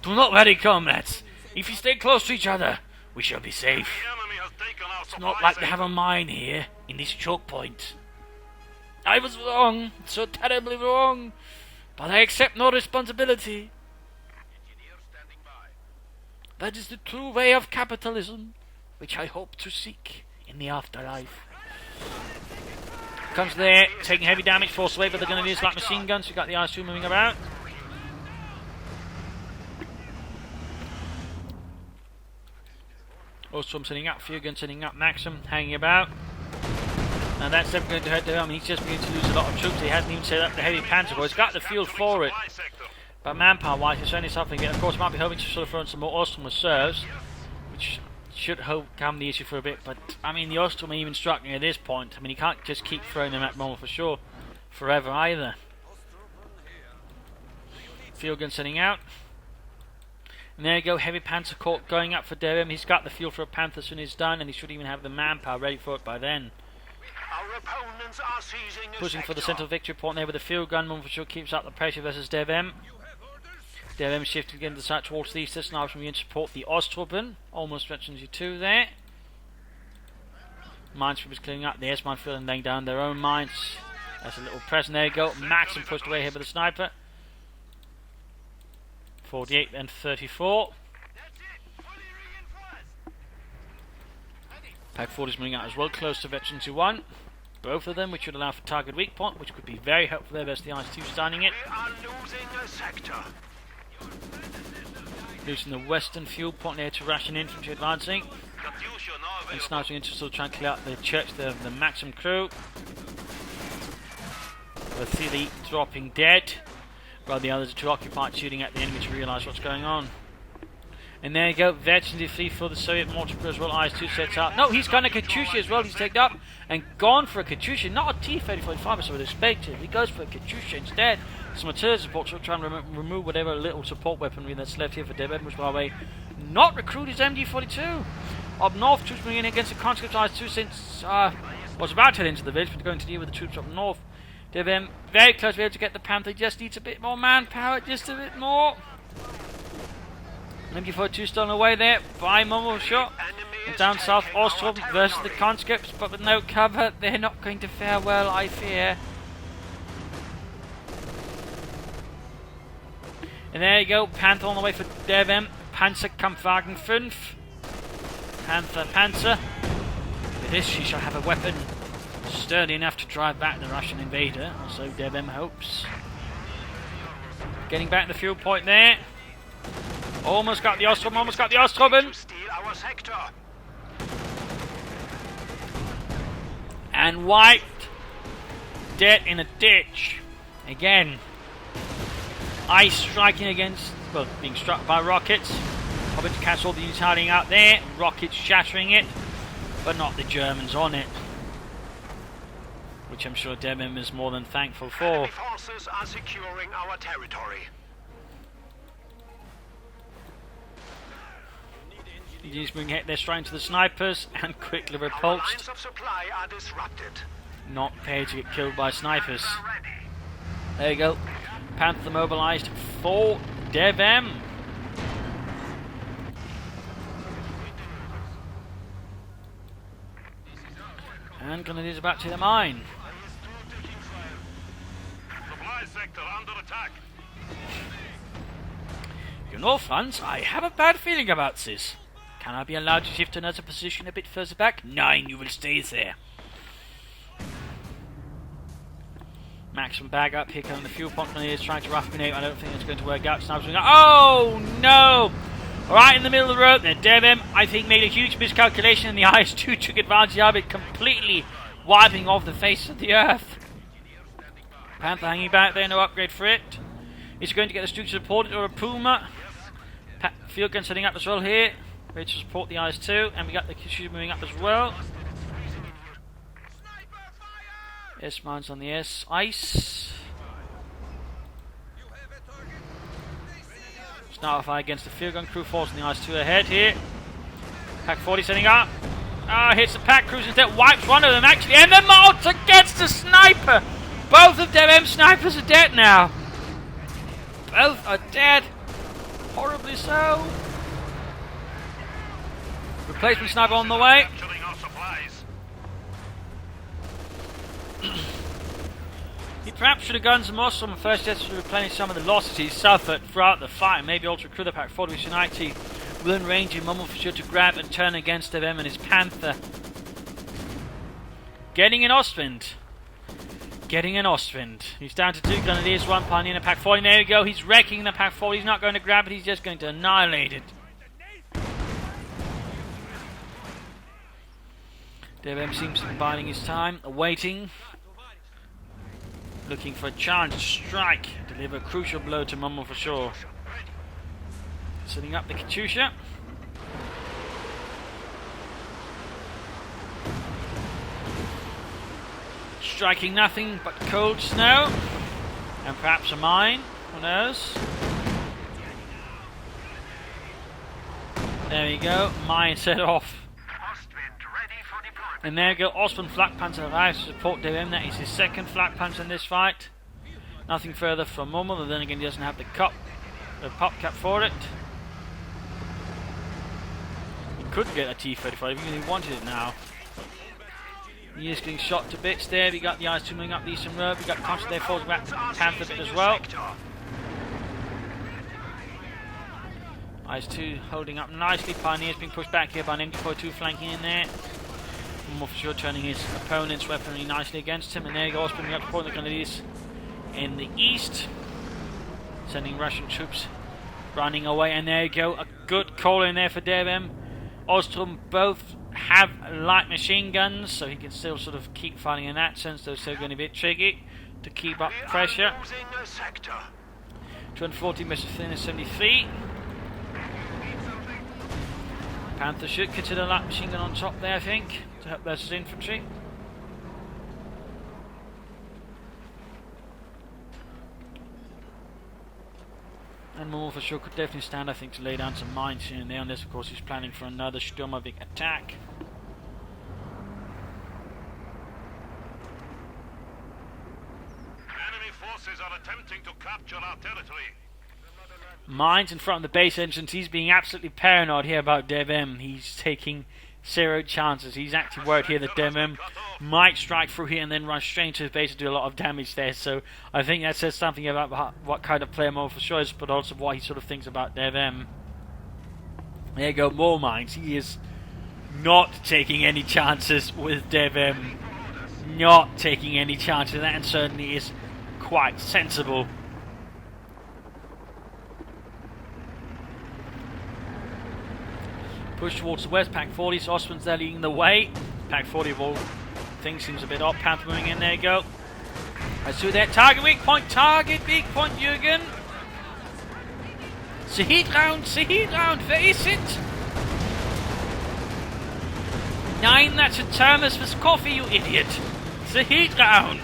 [SPEAKER 1] Do not worry, comrades. If you stay close to each other, we shall be safe. It's not like they have a mine here, in this choke point. I was wrong, so terribly wrong, but I accept no responsibility. That is the true way of capitalism, which I hope to seek in the afterlife. Comes there, taking heavy damage, forced away, but they're going to use like machine guns. You've got the ICE-2 moving about. Ostrom sending up, few guns sending up, Maxim hanging about. And that's never going to hurt him. He's just beginning to lose a lot of troops. He hasn't even set up the heavy panzer corps. He's got the fuel for it. But manpower wise, he's certainly suffering. Of course, might be hoping to sort of throw in some more Ostrom reserves, which should overcome the issue for a bit. But I mean, the Ostrom are even struggling at this point. I mean, he can't just keep throwing them at Momo4sho forever either. Field gun sending out. And there you go, heavy panzer corps going up for DevM. He's got the fuel for a Panther soon as done, and he should even have the manpower ready for it by then.
[SPEAKER 2] Our opponents are seizing
[SPEAKER 1] Pushing for the central victory point there with the field gun. Momo4sho keeps up the pressure versus DevM. DevM shifting again to the side towards the east. This now from you to support the Ostroben. Almost stretching you two there. Minesweepers clearing up the S-minefield and laying down their own mines. That's a little press, and there you go. Maxim pushed away here by the sniper. 48 and 34. Pack 40 is moving out as well, close to Veteran 2-1. Both of them, which would allow for target weak point, which could be very helpful there versus the ICE-2 standing it.
[SPEAKER 2] We are losing a sector.
[SPEAKER 1] Losing the western fuel point there to Russian infantry advancing. And sniping into sort of trying to clear out the church, the Maxim crew. Vasily dropping dead, while the others are too occupied shooting at the enemy to realise what's going on. And there you go, Veteran defeat for the Soviet mortar crew as well. ICE-2 sets up. No, he's got a Katyusha as well. He's taken up and gone for a Katyusha, not a T-3045 as I would expect it. He goes for a Katyusha instead. Some artillery support to try and remove whatever little support weaponry that's left here for DevM, which by the way, not recruit his MD42. Up north, troops moving in against the conscript ICE-2 since was about to head into the village, but going to deal with the troops up north. DevM very close to be able to get the Panther, just needs a bit more manpower, just a bit more. MD42 still on the way there by Momo4sho. And down south, Ostrom versus the conscripts, but with no cover, they're not going to fare well, I fear. And there you go, Panther on the way for DevM. Panzerkampfwagen 5. Panzer. With this, she shall have a weapon sturdy enough to drive back the Russian invader, or so DevM hopes. Getting back the fuel point there. Almost got the Ostrom, almost got the Ostroben. And wiped. Dead in a ditch. Again. ICE striking against, well, being struck by rockets. Hoping to catch all the units hiding out there. Rockets shattering it. But not the Germans on it. Which I'm sure DevM is more than thankful for.
[SPEAKER 2] Enemy forces are securing our territory.
[SPEAKER 1] These bring hit their straight to the snipers and quickly repulsed.
[SPEAKER 2] Our lines of supply are disrupted.
[SPEAKER 1] Not paid to get killed by snipers. There you go. Panther mobilized for DevM. And Grenadiers about to the mine.
[SPEAKER 2] Supply sector under attack.
[SPEAKER 1] You know, Franz, I have a bad feeling about this. Can I be allowed to shift to another position a bit further back? Nine, you will stay there. Maximum bag up. Here come the fuel pump grenadiers trying to rough grenade. I don't think it's going to work out. Oh no! Right in the middle of the road there. DevM, I think, made a huge miscalculation, and the IS-2 took advantage of it, completely wiping off the face of the earth. Panther hanging back there, no upgrade for it. Is going to get the Stuka supported or a Puma. Field gun setting up as well here, ready to support the IS-2, and we got the Katyusha moving up as well. S mines on the ice. Sniper fire against the field gun crew, forcing the IS-2 ahead here. Pack 40 setting up. Hits the pack cruiser instead, wipes one of them actually, and the mortar gets the sniper. Both of DevM snipers are dead now. Both are dead. Horribly so. Replacement sniper on the way. He perhaps should have gone some more from the first jet to replenish some of the losses he suffered throughout the fight. Maybe also recruit the Pack 40 with United within range in Momo4sho to grab and turn against DevM and his Panther. Getting an Ostwind. He's down to 2 Grenadiers, 1 Pioneer and a Pack 40. There we go. He's wrecking the Pack 40. He's not going to grab it. He's just going to annihilate it. DevM seems to be biding his time, awaiting, looking for a chance to strike, deliver a crucial blow to Momo4sho. Setting up the Katyusha. Striking nothing but cold snow, and perhaps a mine, who knows. There we go, mine set off. And there we go, Ostwind Flak Panzer arrives to support DevM. That is his second Flak Panzer in this fight. Nothing further from Momo, but then again he doesn't have the pop cap for it. He could get a T-35 if he wanted it now. He is getting shot to bits there. We got the IS-2 moving up the eastern road. We got constant there falling back Panther a bit as well. IS-2 holding up nicely. Pioneers being pushed back here by an MD-42 flanking in there. Momo4sho turning his opponent's weaponry nicely against him, and there he goes, bringing up support the Grenadiers in the east, sending Russian troops running away. And there you go, a good call in there for DevM. Ostrom both have light machine guns, so he can still sort of keep fighting in that sense, though still going to be a bit tricky to keep up pressure. 240 missiles within 73. Panther should consider light machine gun on top there, I think, to help versus infantry. And Momo4sho could definitely stand, I think, to lay down some mines here and there, unless of course he's planning for another Sturmovik attack.
[SPEAKER 2] Enemy forces are attempting to capture our territory.
[SPEAKER 1] Mines in front of the base entrance. He's being absolutely paranoid here about DevM. He's taking zero chances. He's actually worried here that DevM might strike through here and then run straight into his base and do a lot of damage there. So I think that says something about what kind of player Momo4sho is, but also what he sort of thinks about DevM. There you go, more mines. He is not taking any chances with DevM. Not taking any chances. That certainly is quite sensible. Push towards the west, Pack 40, so Ostwind's there leading the way. Pack 40 of all things seems a bit odd. Panther moving in, there you go. Let's do that. Target weak point, Jürgen. The heat round, where is it? 9, that's a thermos with coffee, you idiot. The heat round.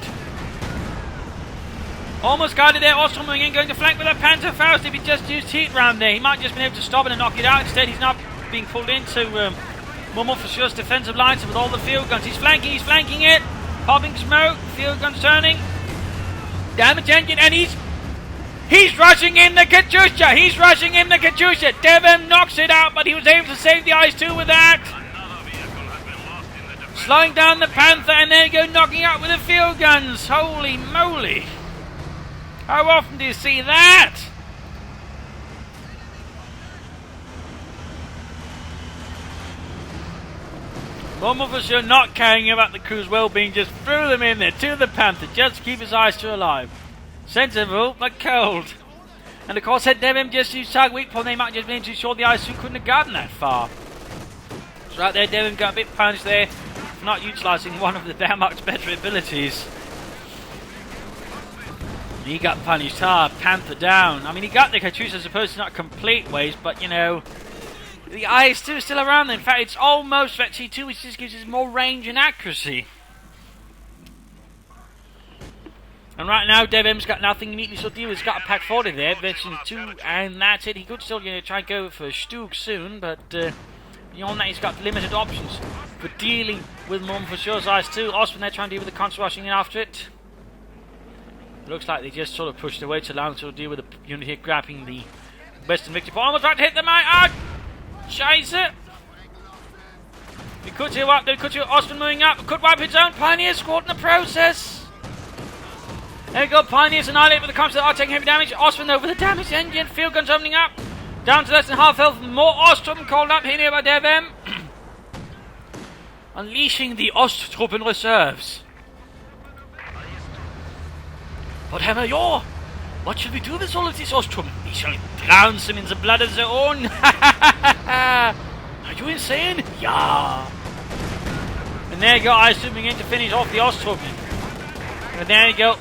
[SPEAKER 1] Almost got it there, Ostrom moving in, going to flank with a Panther Faust. If he just used heat round there, he might just been able to stop it and knock it out. Instead, he's not being pulled into Momo4sho's defensive lines with all the field guns. He's flanking it, popping smoke, field guns turning, damage engine, and he's He's rushing in the Katyusha! He's rushing in the Katyusha! DevM knocks it out, but he was able to save the IS-2 with that!
[SPEAKER 2] Another vehicle has been lost in the defense.
[SPEAKER 1] Slowing down the Panther, and there you go, knocking out with the field guns! Holy moly! How often do you see that? Momo4sho not caring about the crew's well-being, just threw them in there to the Panther just to keep his IS-2 alive. Sensible, but cold. And of course, had DevM just used target weak point, they might just been too sure the IS-2 couldn't have gotten that far. So right there, DevM got a bit punished there for not utilising one of the Wehrmacht's better abilities. He got punished hard, Panther down. I mean, he got the Katyusha, I suppose it's not complete waste, but you know, the IS-2 is still around. In fact, it's almost Vector 2, which just gives us more range and accuracy. And right now, DevM's got nothing immediately to deal with. He's got a Pack 40 there, Vector 2, and that's it. He could still try and go for Stug soon, but beyond that, he's got limited options for dealing with Momo4sho's IS-2. Osman, they're trying to deal with the Cons rushing in after it. It looks like they just sort of pushed away to allow them to deal with the unit here, grabbing the Western victory point. Almost tried to hit them out. Ah! Scheiße! We could see what they could see Osman moving up. Could wipe his own Pioneer squad in the process. There you go, Pioneers annihilate with the comps that are taking heavy damage. Osman over the damaged engine. Field guns opening up. Down to less than half health. More Ostrom called up here by DevM. Unleashing the Osttruppen reserves. But Herr Major, what shall we do with all of these Osttruppen? We shall drown them in the blood of their own. Are you insane? Yeah. And there you go, I zooming in to finish off the Osttruppen. And there you go,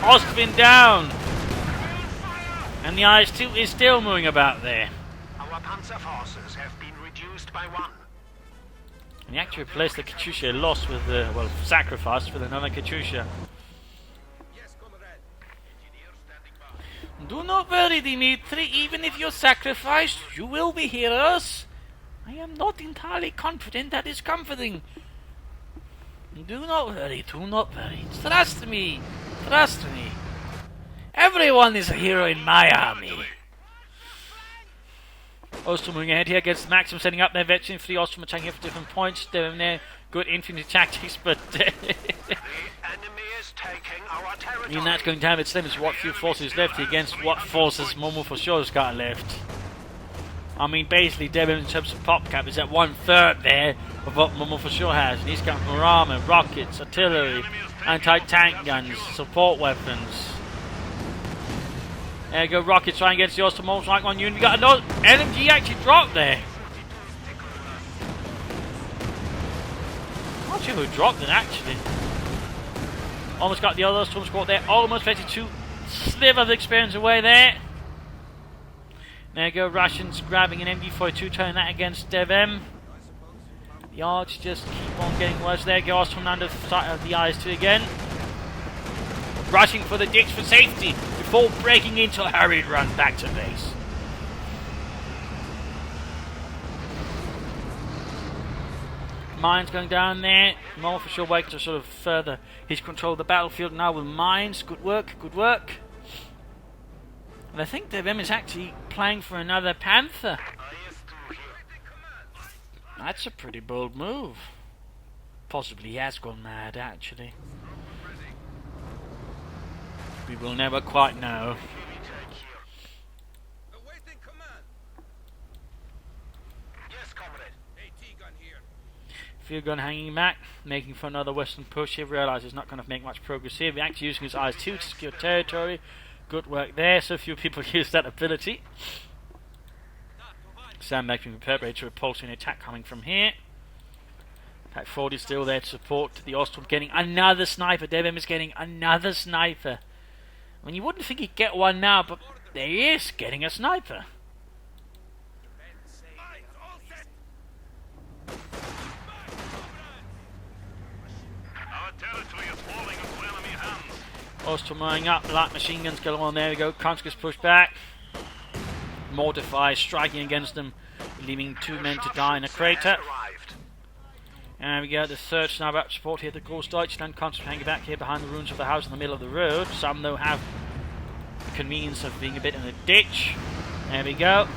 [SPEAKER 1] Ostwind down. And the IS-2 is still moving about there.
[SPEAKER 3] Our Panzer forces have been reduced by 1.
[SPEAKER 1] And he actually replaced the Katyusha lost with the, well, sacrificed with another Katyusha. Do not worry, Dimitri, even if you're sacrificed, you will be heroes. I am not entirely confident that is comforting. Do not worry, do not worry. Trust me, trust me. Everyone is a hero in my army. Ostrom moving ahead here against Maxim, setting up their veteran. 3 Ostrom attacking here for different points. They're in there. Good infantry tactics, but and that's going to have its limits. What few forces left against what forces Momo4sho's got left. I mean, basically, DevM in terms of pop cap is at 1/3 there of what Momo4sho has. And he's got more armor, rockets, artillery, anti-tank guns, support weapons. There you go, rockets trying against the Ostrom like one unit. We got another LMG actually dropped there. I'm not sure who dropped it actually. Almost got the other Storm squad there. Almost 22 sliver of experience away there. There you go, Russians grabbing an MD42, turning that against DevM. The odds just keep on getting worse. There you go, Ostrom under the IS-2 again. Rushing for the ditch for safety before breaking into a hurried run back to base. Mines going down there. Momo4sho waiting to sort of further his control of the battlefield now with mines. Good work, good work. And I think DevM is actually playing for another Panther. That's a pretty bold move. Possibly he has gone mad actually. We will never quite know. Field gun hanging back, making for another western push here. Realises he's not going to make much progress here. We're actually using his IS-2 to secure territory. Good work there. So few people use that ability. Sam making prepared to repulse an attack coming from here. Pack 40 is still there to support the Ostrom, getting another sniper. DevM is getting another sniper. I mean, you wouldn't think he'd get one now, but there he is, getting a sniper. Ostrom moving up, light machine guns go on. There we go. Konsk is pushed back. Mortify striking against them, leaving 2 men to die in a crater. And we go, the third sniper up support here, the Großdeutschland. Konsk hanging back here behind the ruins of the house in the middle of the road. Some though have the convenience of being a bit in a ditch. There we go.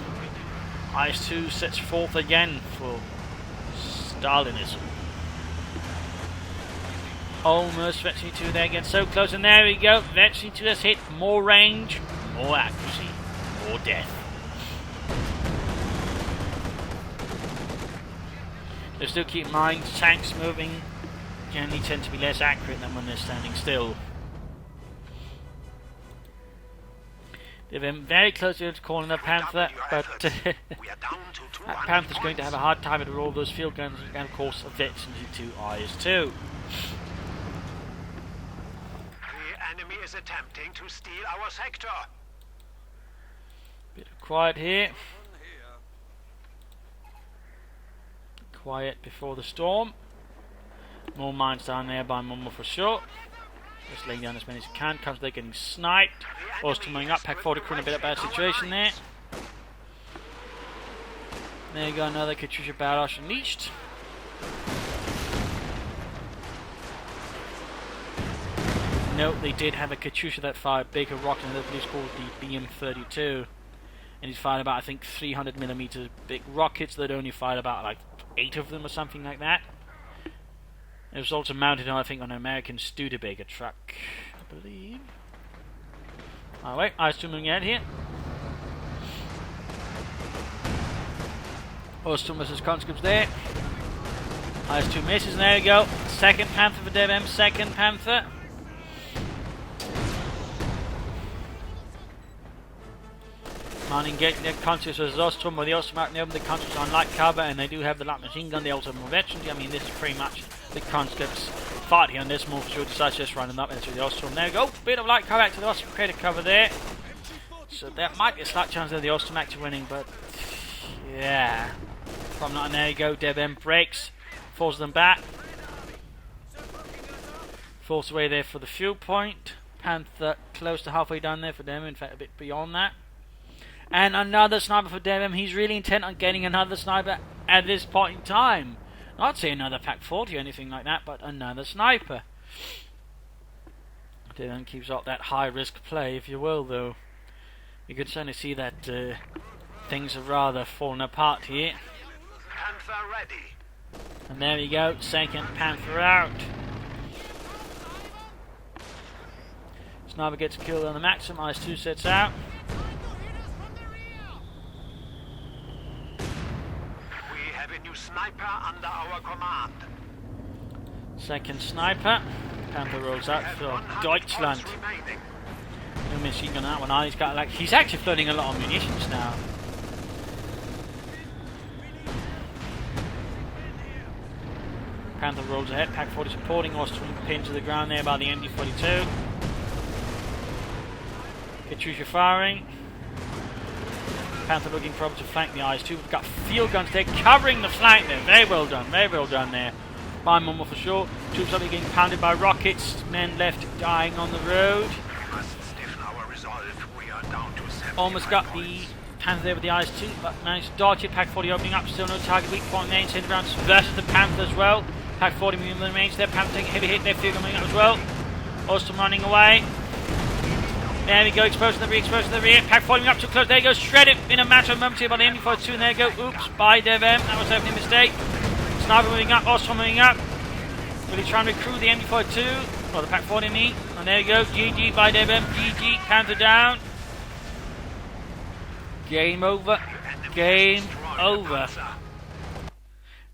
[SPEAKER 1] IS-2 sets forth again for Stalinism. Almost Vetsy 2 there, again so close, and there we go. Vetsy 2 has hit more range, more accuracy, more death. So still keep in mind, tanks moving generally tend to be less accurate than when they're standing still. They're very close to calling a Panther, but that Panther's going to have a hard time with all those field guns, and of course a Vetsy 2 IS-2.
[SPEAKER 3] The enemy is attempting to steal our sector.
[SPEAKER 1] Bit of quiet here. Quiet before the storm. More mines down there by Momo4sho. Just laying down as many as you can. Comes they're getting sniped. Also coming up. Pack 40 crew in a bit of a bad situation there. There you go, another Katyusha barrage unleashed. Note they did have a Katyusha that fired bigger rocket than the police called the BM-32. And he's fired about, I think, 300mm big rockets that only fired about like 8 of them or something like that. It was also mounted on, I think, on an American Studebaker truck, I believe. Oh wait, IS-2 moving out here. Ostum versus conscripts there. IS-2 misses, and there we go. Second Panther for DevM, second Panther. Man engaging their conscious as Ostum, where the Ostum out there, the conscious on light cover, and they do have the light machine gun, the ultimate veteran. I mean, this is pretty much the conscripts fight here on this move. Momo4sho decides just running up into the Ostum. There we go, bit of light cover back to the Ostum, create a cover there. So there might be a slight chance of the Ostum actually winning, but yeah. From that, and there you go, DevM breaks, forces them back. Force away there for the fuel point. Panther close to halfway down there for them, in fact a bit beyond that. And another sniper for DevM. He's really intent on getting another sniper at this point in time. Not say another Pack 40 or anything like that, but another sniper. DevM keeps up that high risk play, if you will, though. You can certainly see that things have rather fallen apart here.
[SPEAKER 3] Panther ready.
[SPEAKER 1] And there we go, second Panther out. Sniper gets killed on the maximum, IS-2 sets out.
[SPEAKER 3] We have a new sniper under our command.
[SPEAKER 1] Second sniper. Panther rolls out for Deutschland. No machine gun on that one. He's got he's actually floating a lot of munitions now. Panther rolls ahead, Pack 40 supporting, Ostum pinned to the ground there by the MD-42. Katyusha firing. Panther looking probably to flank the IS-2. We've got field guns there covering the flank there. Very well done there by Momo4sho. Troops are getting pounded by rockets, men left dying on the road. Almost got the Panther there with the IS-2, but managed to dodge it. Pack 40 opening up, still no target weak point there. Instead rounds versus the Panther as well. Pack 40 moving the range there. Panther taking a heavy hit there, field coming up as well. Ostum running away. There we go, exposed to the rear, Pack 40 up too close, there you go, shredded in a matter of moments here by the MD-42, and there you go, oops, by DevM, that was definitely a mistake. Sniper moving up, Ostum moving up, really trying to recruit the MD-42, or the Pack 40 knee, and there you go, GG by DevM, GG, Panther down. Game over, game over.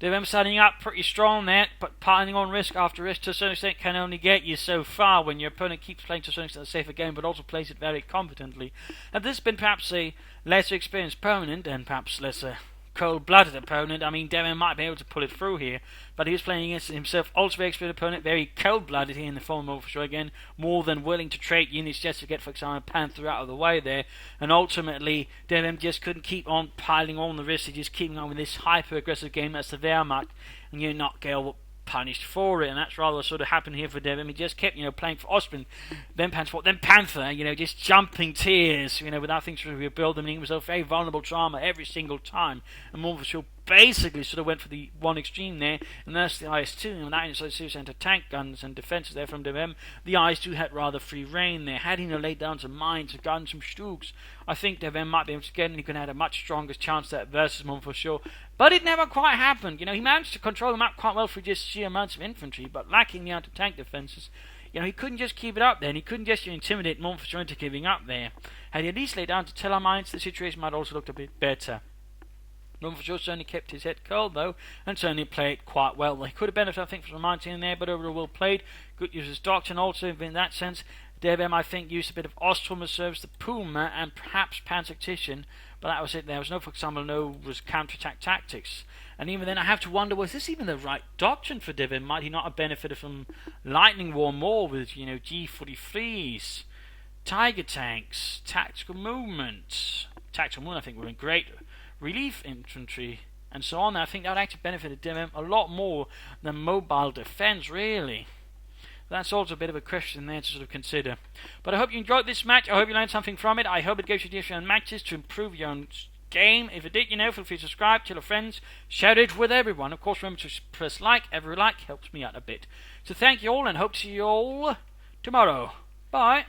[SPEAKER 1] DevM standing up pretty strong there, but piling on risk after risk to a certain extent can only get you so far when your opponent keeps playing to a certain extent a safer game, but also plays it very competently. Had this been perhaps a lesser experienced opponent and perhaps lesser cold-blooded opponent, I mean, DevM might be able to pull it through here, but he was playing against himself, also very experienced opponent, very cold-blooded here in the form of Momo4sho again, more than willing to trade units just to get, for example, Panther out of the way there, and ultimately, DevM just couldn't keep on piling on the risk, just keeping on with this hyper-aggressive game that's the Wehrmacht, and you're not get punished for it, and that's rather sort of happened here for DevM. He just kept, playing for Osprey, then Panther, just jumping tiers, without things to rebuild them, and he was a very vulnerable trauma every single time, and Momo4sho basically sort of went for the one extreme there, and that's the IS-2, and that inside center tank guns and defenses there from DevM. The IS-2 had rather free reign there. Had he laid down some mines, some guns, some stooks, I think DevM might be able to get it, and he could have had a much stronger chance at versus Momo4sho. But it never quite happened. He managed to control the map quite well for just sheer amounts of infantry, but lacking the anti-tank defenses. He couldn't just keep it up there, and he couldn't just intimidate Momo4sho into giving up there. Had he at least laid down to tell our mines, the situation might also looked a bit better. Momo4sho certainly kept his head cold, though, and certainly played quite well. He could have benefited, I think, from the mines in there, but overall well played. Good use of his doctrine also, in that sense. DevM, I think, used a bit of Ostrom reserves, the Puma, and perhaps Panzertischen, but that was it. There was no, for example, was counter-attack tactics. And even then, I have to wonder, was this even the right doctrine for DevM? Might he not have benefited from Lightning War more with, G43s, Tiger tanks, tactical movement? Tactical movement, I think, would have been great. Relief infantry, and so on. I think that would actually benefit DevM a lot more than mobile defense, really. That's also a bit of a question there to sort of consider. But I hope you enjoyed this match. I hope you learned something from it. I hope it gives you additional matches to improve your own game. If it did, feel free to subscribe, tell your friends, share it with everyone. Of course, remember to press like. Every like helps me out a bit. So thank you all, and hope to see you all tomorrow. Bye.